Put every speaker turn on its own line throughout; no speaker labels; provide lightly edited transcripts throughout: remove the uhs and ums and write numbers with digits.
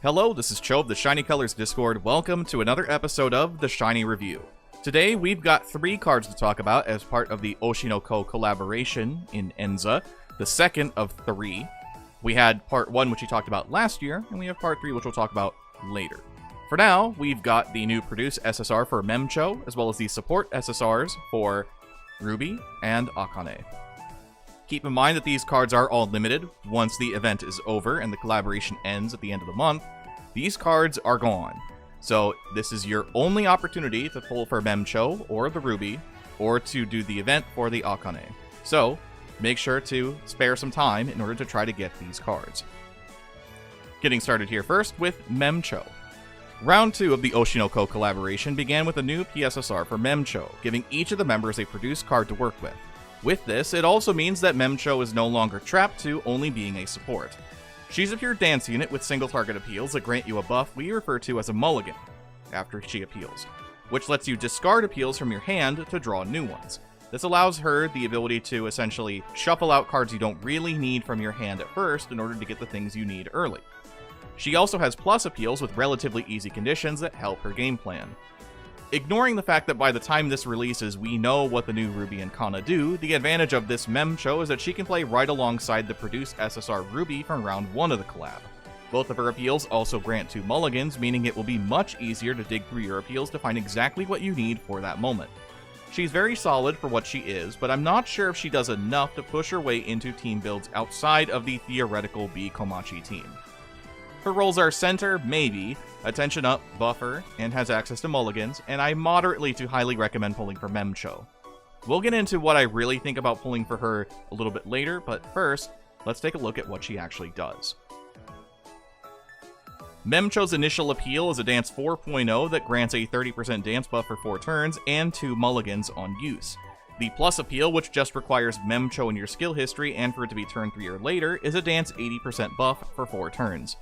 Hello, this is Cho of the Shiny Colors Discord. Welcome to another episode of the Shiny Review. Today, we've got 3 cards to talk about as part of the Oshi collaboration in Enza, the second of 3. We had part 1, which we talked about last year, and we have part 3, which we'll talk about later. For now, we've got the new Produce SSR for MEM-Cho, as well as the Support SSRs for Ruby and Akane. Keep in mind that these cards are all limited. Once the event is over and the collaboration ends at the end of the month, these cards are gone. So this is your only opportunity to pull for MEM-Cho or the Ruby, or to do the event for the Akane. So make sure to spare some time in order to try to get these cards. Getting started here first with MEM-Cho. Round 2 of the Oshi collaboration began with a new PSSR for MEM-Cho, giving each of the members a produced card to work with. With this, it also means that MEM-Cho is no longer trapped to only being a support. She's a pure dance unit with single target appeals that grant you a buff we refer to as a mulligan after she appeals, which lets you discard appeals from your hand to draw new ones. This allows her the ability to essentially shuffle out cards you don't really need from your hand at first in order to get the things you need early. She also has plus appeals with relatively easy conditions that help her game plan. Ignoring the fact that by the time this releases we know what the new Ruby and Kana do, the advantage of this MEM-Cho is that she can play right alongside the Produce SSR Ruby from round 1 of the collab. Both of her appeals also grant 2 mulligans, meaning it will be much easier to dig through your appeals to find exactly what you need for that moment. She's very solid for what she is, but I'm not sure if she does enough to push her way into team builds outside of the theoretical B-Komachi team. Her roles are center, maybe, attention up, buffer, and has access to mulligans, and I moderately to highly recommend pulling for MEM-Cho. We'll get into what I really think about pulling for her a little bit later, but first, let's take a look at what she actually does. MEM-Cho's initial appeal is a dance 4.0 that grants a 30% dance buff for 4 turns and 2 mulligans on use. The plus appeal, which just requires MEM-Cho in your skill history and for it to be turn 3 or later, is a dance 80% buff for 4 turns.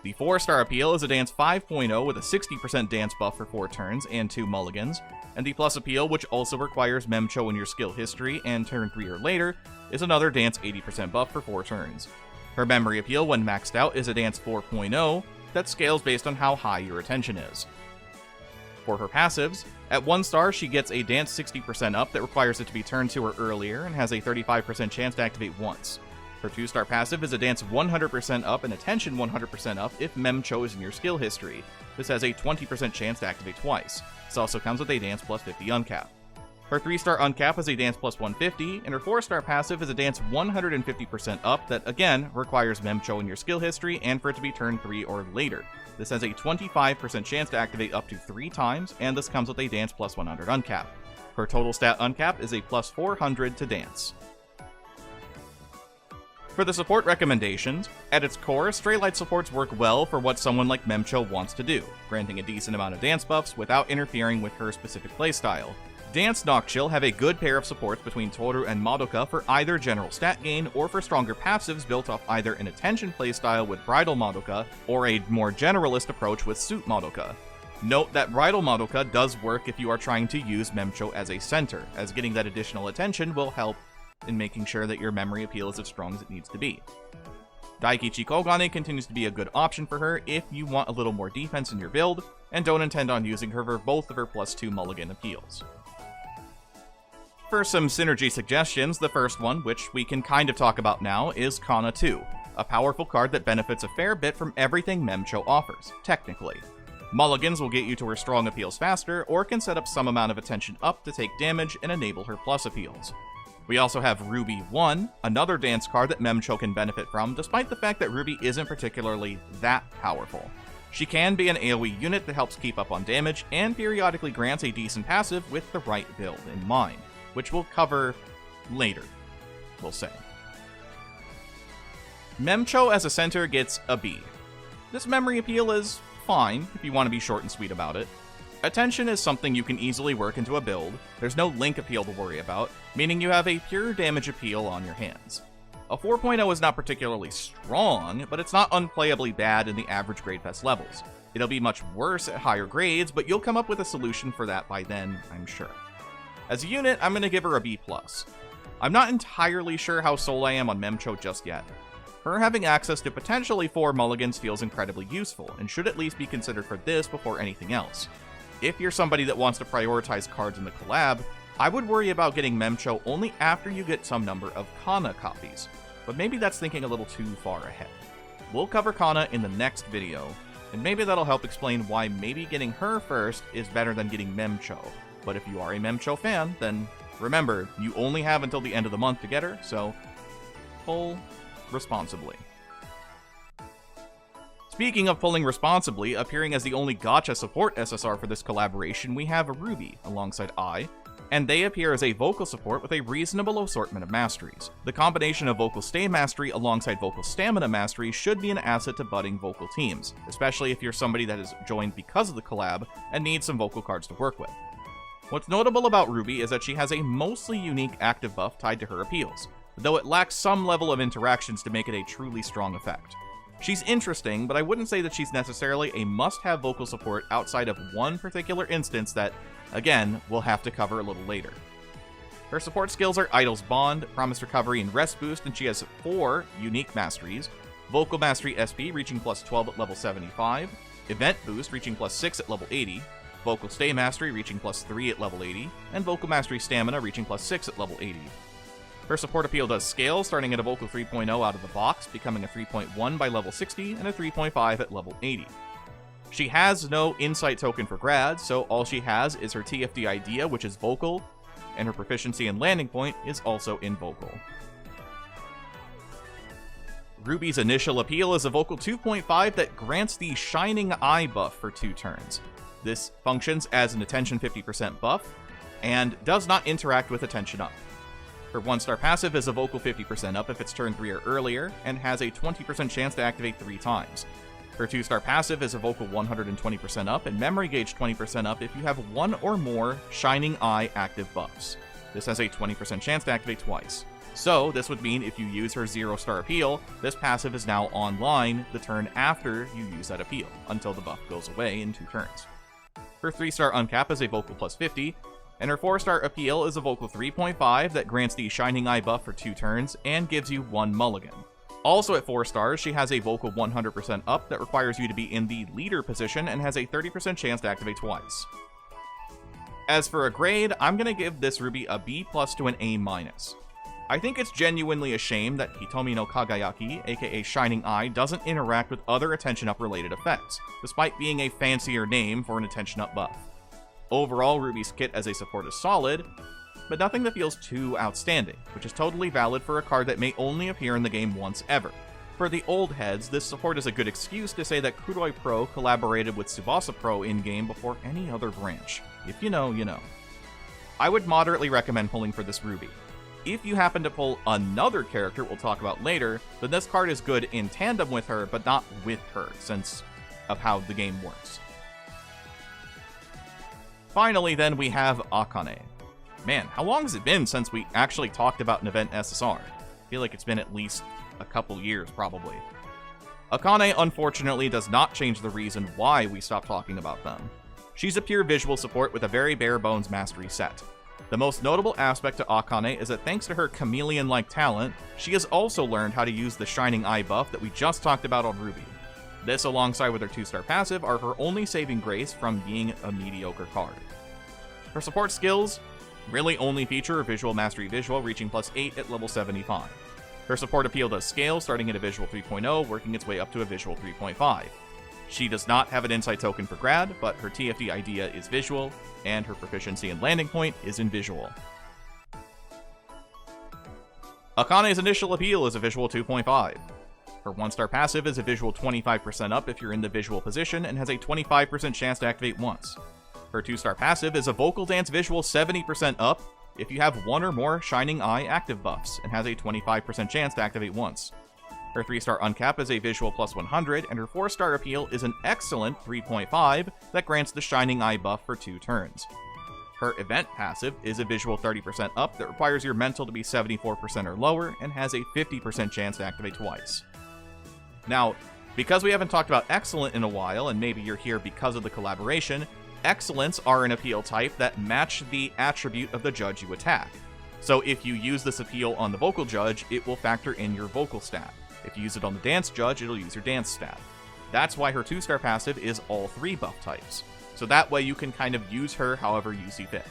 The 4-star appeal is a dance 5.0 with a 60% dance buff for 4 turns and 2 mulligans, and the plus appeal, which also requires MEM-Cho in your skill history and turn 3 or later, is another dance 80% buff for 4 turns. Her memory appeal, when maxed out, is a dance 4.0 that scales based on how high your attention is. For her passives, at 1 star she gets a dance 60% up that requires it to be turned 2 or earlier and has a 35% chance to activate once. Her 2-star passive is a dance 100% up and attention 100% up if MEM-Cho is in your skill history. This has a 20% chance to activate twice. This also comes with a dance plus 50 uncap. Her 3-star uncap is a dance plus 150, and her 4-star passive is a dance 150% up that, again, requires MEM-Cho in your skill history and for it to be turn 3 or later. This has a 25% chance to activate up to 3 times, and this comes with a dance plus 100 uncap. Her total stat uncap is a plus 400 to dance. For the support recommendations, at its core, Stray Light supports work well for what someone like MEM-Cho wants to do, granting a decent amount of dance buffs without interfering with her specific playstyle. Dance Nocchill have a good pair of supports between Toru and Madoka for either general stat gain or for stronger passives built off either an attention playstyle with Bridal Madoka or a more generalist approach with Suit Madoka. Note that Bridal Madoka does work if you are trying to use MEM-Cho as a center, as getting that additional attention will help in making sure that your memory appeal is as strong as it needs to be. Daikichi Kogane continues to be a good option for her if you want a little more defense in your build, and don't intend on using her for both of her plus 2 mulligan appeals. For some synergy suggestions, the first one, which we can kind of talk about now, is Kana 2, a powerful card that benefits a fair bit from everything MEM-Cho offers, technically. Mulligans will get you to her strong appeals faster, or can set up some amount of attention up to take damage and enable her plus appeals. We also have Ruby 1, another dance card that MEM-Cho can benefit from, despite the fact that Ruby isn't particularly that powerful. She can be an AoE unit that helps keep up on damage, and periodically grants a decent passive with the right build in mind, which we'll cover later, we'll say. MEM-Cho as a center gets a B. This memory appeal is fine, if you want to be short and sweet about it. Attention is something you can easily work into a build. There's no link appeal to worry about, meaning you have a pure damage appeal on your hands. A 4.0 is not particularly strong, but it's not unplayably bad in the average grade fest levels. It'll be much worse at higher grades, but you'll come up with a solution for that by then, I'm sure. As a unit, I'm going to give her a B+. I'm not entirely sure how sold I am on MEM-Cho just yet. Her having access to potentially 4 mulligans feels incredibly useful, and should at least be considered for this before anything else. If you're somebody that wants to prioritize cards in the collab, I would worry about getting MEMCho only after you get some number of Kana copies, but maybe that's thinking a little too far ahead. We'll cover Kana in the next video, and maybe that'll help explain why maybe getting her first is better than getting MEMCho. But if you are a MEMCho fan, then remember, you only have until the end of the month to get her, so pull responsibly. Speaking of pulling responsibly, appearing as the only gacha support SSR for this collaboration, we have Ruby alongside I, and they appear as a vocal support with a reasonable assortment of masteries. The combination of vocal stay mastery alongside vocal stamina mastery should be an asset to budding vocal teams, especially if you're somebody that has joined because of the collab and needs some vocal cards to work with. What's notable about Ruby is that she has a mostly unique active buff tied to her appeals, though it lacks some level of interactions to make it a truly strong effect. She's interesting, but I wouldn't say that she's necessarily a must-have vocal support outside of one particular instance that, again, we'll have to cover a little later. Her support skills are Idol's Bond, Promise Recovery, and Rest Boost, and she has 4 unique masteries: Vocal Mastery SP reaching plus 12 at level 75, Event Boost reaching plus 6 at level 80, Vocal Stay Mastery reaching plus 3 at level 80, and Vocal Mastery Stamina reaching plus 6 at level 80. Her support appeal does scale, starting at a Vocal 3.0 out of the box, becoming a 3.1 by level 60, and a 3.5 at level 80. She has no Insight token for grads, so all she has is her TFD idea, which is Vocal, and her proficiency and landing point is also in Vocal. Ruby's initial appeal is a Vocal 2.5 that grants the Shining Eye buff for 2 turns. This functions as an Attention 50% buff, and does not interact with Attention Up. Her 1-star passive is a Vocal 50% up if it's turn 3 or earlier, and has a 20% chance to activate 3 times. Her 2-star passive is a Vocal 120% up, and Memory Gauge 20% up if you have 1 or more Shining Eye active buffs. This has a 20% chance to activate twice. So, this would mean if you use her 0-star appeal, this passive is now online the turn after you use that appeal, until the buff goes away in 2 turns. Her 3-star uncap is a Vocal plus 50, and her 4-star appeal is a Vocal 3.5 that grants the Shining Eye buff for 2 turns and gives you 1 mulligan. Also at 4 stars, she has a Vocal 100% up that requires you to be in the leader position and has a 30% chance to activate twice. As for a grade, I'm going to give this Ruby a B+ to an A-. I think it's genuinely a shame that Hitomi no Kagayaki, aka Shining Eye, doesn't interact with other Attention Up related effects, despite being a fancier name for an Attention Up buff. Overall, Ruby's kit as a support is solid, but nothing that feels too outstanding, which is totally valid for a card that may only appear in the game once ever. For the old heads, this support is a good excuse to say that Kuroi Pro collaborated with Tsubasa Pro in-game before any other branch. If you know, you know. I would moderately recommend pulling for this Ruby. If you happen to pull another character we'll talk about later, then this card is good in tandem with her, but not with her, since of how the game works. Finally, then, we have Akane. Man, how long has it been since we actually talked about an event SSR? I feel like it's been at least a couple years, probably. Akane, unfortunately, does not change the reason why we stopped talking about them. She's a pure visual support with a very bare-bones mastery set. The most notable aspect to Akane is that thanks to her chameleon-like talent, she has also learned how to use the Shining Eye buff that we just talked about on Ruby. This, alongside with her 2-star passive, are her only saving grace from being a mediocre card. Her support skills really only feature a Visual Mastery Visual reaching plus 8 at level 75. Her support appeal does scale, starting at a Visual 3.0, working its way up to a Visual 3.5. She does not have an Insight token for grad, but her TFD idea is Visual, and her proficiency and landing point is in Visual. Akane's initial appeal is a Visual 2.5. Her 1-star passive is a Visual 25% up if you're in the Visual position, and has a 25% chance to activate once. Her 2-star passive is a Vocal Dance Visual 70% up if you have 1 or more Shining Eye active buffs, and has a 25% chance to activate once. Her 3-star uncap is a Visual plus 100, and her 4-star appeal is an excellent 3.5 that grants the Shining Eye buff for 2 turns. Her event passive is a Visual 30% up that requires your mental to be 74% or lower, and has a 50% chance to activate twice. Now, because we haven't talked about Excellent in a while, and maybe you're here because of the collaboration, Excellents are an appeal type that match the attribute of the judge you attack. So if you use this appeal on the Vocal Judge, it will factor in your Vocal stat. If you use it on the Dance Judge, it'll use your Dance stat. That's why her 2-star passive is all 3 buff types. So that way you can kind of use her however you see fit.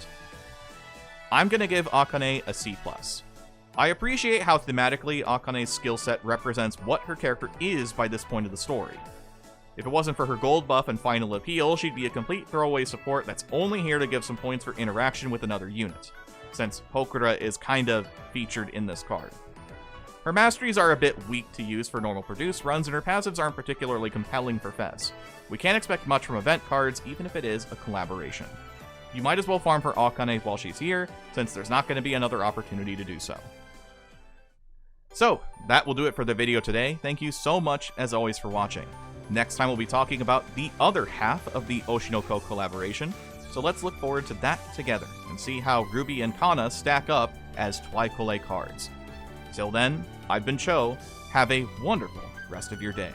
I'm going to give Akane a C+. I appreciate how thematically Akane's skill set represents what her character is by this point of the story. If it wasn't for her gold buff and final appeal, she'd be a complete throwaway support that's only here to give some points for interaction with another unit, since Hokura is kind of featured in this card. Her masteries are a bit weak to use for normal produce runs, and her passives aren't particularly compelling for Fez. We can't expect much from event cards, even if it is a collaboration. You might as well farm for Akane while she's here, since there's not going to be another opportunity to do so. So, that will do it for the video today. Thank you so much, as always, for watching. Next time we'll be talking about the other half of the Oshi-no-Ko collaboration, so let's look forward to that together and see how Ruby and Kana stack up as Twicolor cards. Till then, I've been Cho. Have a wonderful rest of your day.